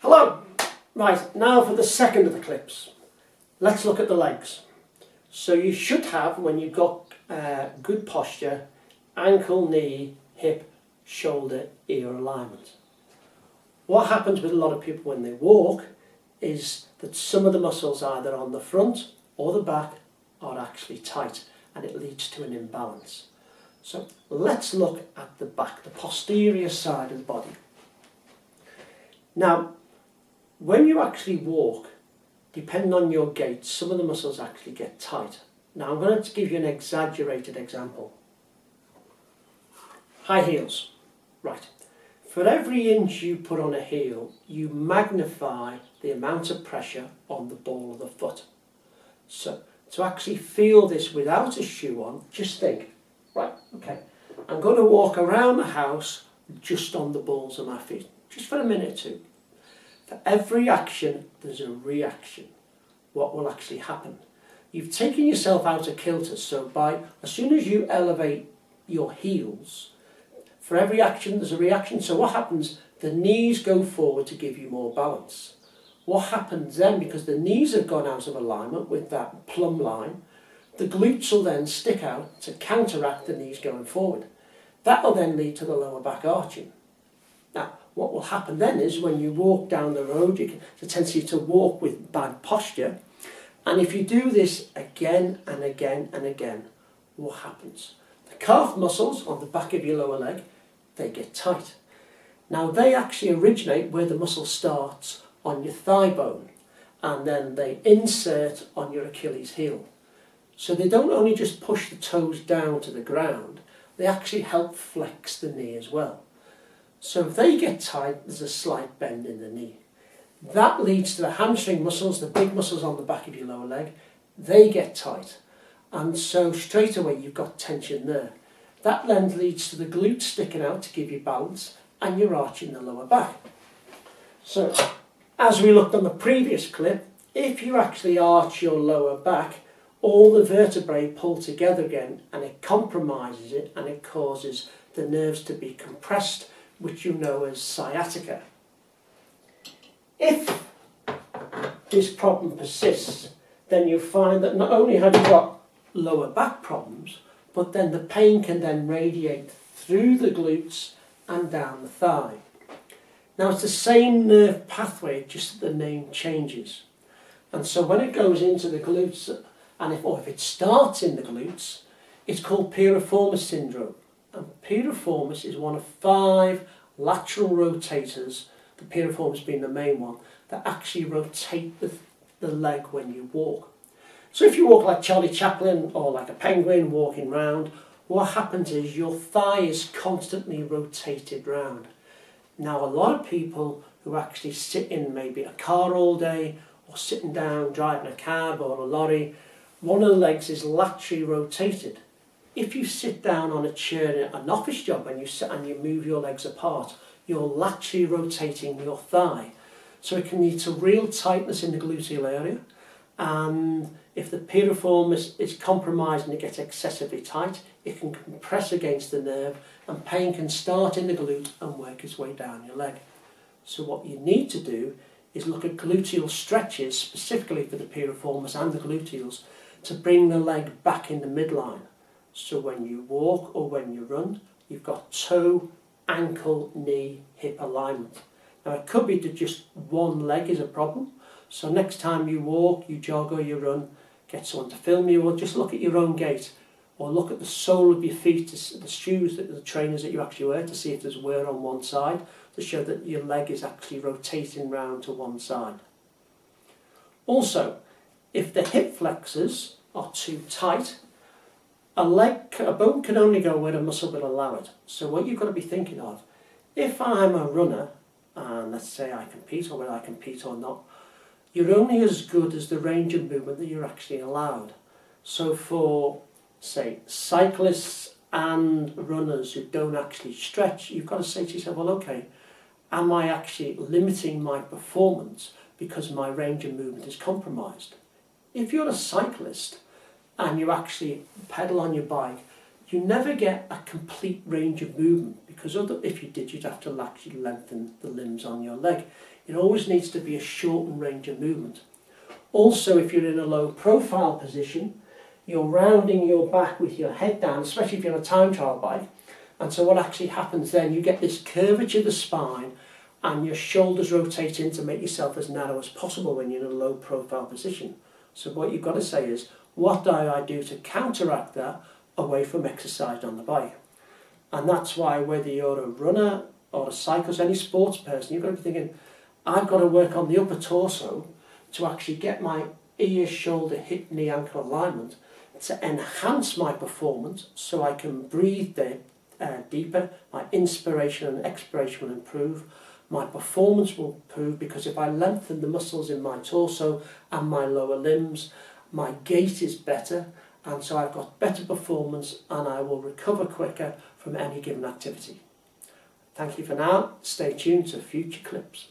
Hello! Right, now for the second of the clips. Let's look at the legs. So you should have, when you've got good posture, ankle, knee, hip, shoulder, ear alignment. What happens with a lot of people when they walk is that some of the muscles either on the front or the back are actually tight, and it leads to an imbalance. So let's look at the back, the posterior side of the body. Now, when you actually walk, depending on your gait, some of the muscles actually get tight. Now I'm going to give you an exaggerated example. High heels. Right. For every inch you put on a heel, you magnify the amount of pressure on the ball of the foot. So to actually feel this without a shoe on, just think, right, okay, I'm going to walk around the house just on the balls of my feet, just for a minute or two. For every action, there's a reaction. What will actually happen? You've taken yourself out of kilter, so as soon as you elevate your heels, for every action, there's a reaction. So what happens? The knees go forward to give you more balance. What happens then, because the knees have gone out of alignment with that plumb line, the glutes will then stick out to counteract the knees going forward. That will then lead to the lower back arching. Now, what will happen then is when you walk down the road, there's a tendency to walk with bad posture. And if you do this again and again and again, what happens? The calf muscles on the back of your lower leg, they get tight. Now, they actually originate where the muscle starts on your thigh bone, and then they insert on your Achilles heel. So they don't only just push the toes down to the ground, they actually help flex the knee as well. So if they get tight, there's a slight bend in the knee. That leads to the hamstring muscles, the big muscles on the back of your lower leg, they get tight. And so straight away you've got tension there. That then leads to the glutes sticking out to give you balance, and you're arching the lower back. So as we looked on the previous clip, if you actually arch your lower back, all the vertebrae pull together again, and it compromises it, and it causes the nerves to be compressed, which you know as sciatica. If this problem persists, then you find that not only have you got lower back problems, but then the pain can then radiate through the glutes and down the thigh. Now it's the same nerve pathway, just that the name changes. And so when it goes into the glutes, and if it starts in the glutes, it's called Piriformis Syndrome. And piriformis is one of 5 lateral rotators, the piriformis being the main one, that actually rotate the leg when you walk. So if you walk like Charlie Chaplin or like a penguin walking round, what happens is your thigh is constantly rotated round. Now a lot of people who actually sit in maybe a car all day, or sitting down driving a cab or a lorry, one of the legs is laterally rotated. If you sit down on a chair in an office job and you sit and you move your legs apart, you're laterally rotating your thigh. So it can lead to real tightness in the gluteal area, and if the piriformis is compromised and it gets excessively tight, it can compress against the nerve, and pain can start in the glute and work its way down your leg. So what you need to do is look at gluteal stretches, specifically for the piriformis and the gluteals, to bring the leg back in the midline. So when you walk or when you run, you've got toe, ankle, knee, hip alignment. Now it could be that just one leg is a problem. So next time you walk, you jog or you run, get someone to film you, or just look at your own gait, or look at the sole of your feet, the shoes, the trainers that you actually wear, to see if there's wear on one side, to show that your leg is actually rotating round to one side. Also, if the hip flexors are too tight, a bone can only go where a muscle will allow it. So what you've got to be thinking of, if I'm a runner, and let's say I compete, or whether I compete or not, you're only as good as the range of movement that you're actually allowed. So for, say, cyclists and runners who don't actually stretch, you've got to say to yourself, well, okay, am I actually limiting my performance because my range of movement is compromised? If you're a cyclist and you actually pedal on your bike you never get a complete range of movement, because if you did, you'd have to actually lengthen the limbs on your leg. It always needs to be a shortened range of movement. Also, if you're in a low profile position, you're rounding your back with your head down, especially if you're on a time trial bike. And so what actually happens then, you get this curvature of the spine and your shoulders rotate in to make yourself as narrow as possible when you're in a low profile position. So what you've got to say is, what do I do to counteract that away from exercise on the bike? And that's why whether you're a runner or a cyclist, any sports person, you've got to be thinking, I've got to work on the upper torso to actually get my ear, shoulder, hip, knee, ankle alignment to enhance my performance so I can breathe deeper, my inspiration and expiration will improve, my performance will improve, because if I lengthen the muscles in my torso and my lower limbs, my gait is better, and so I've got better performance and I will recover quicker from any given activity. Thank you for now. Stay tuned to future clips.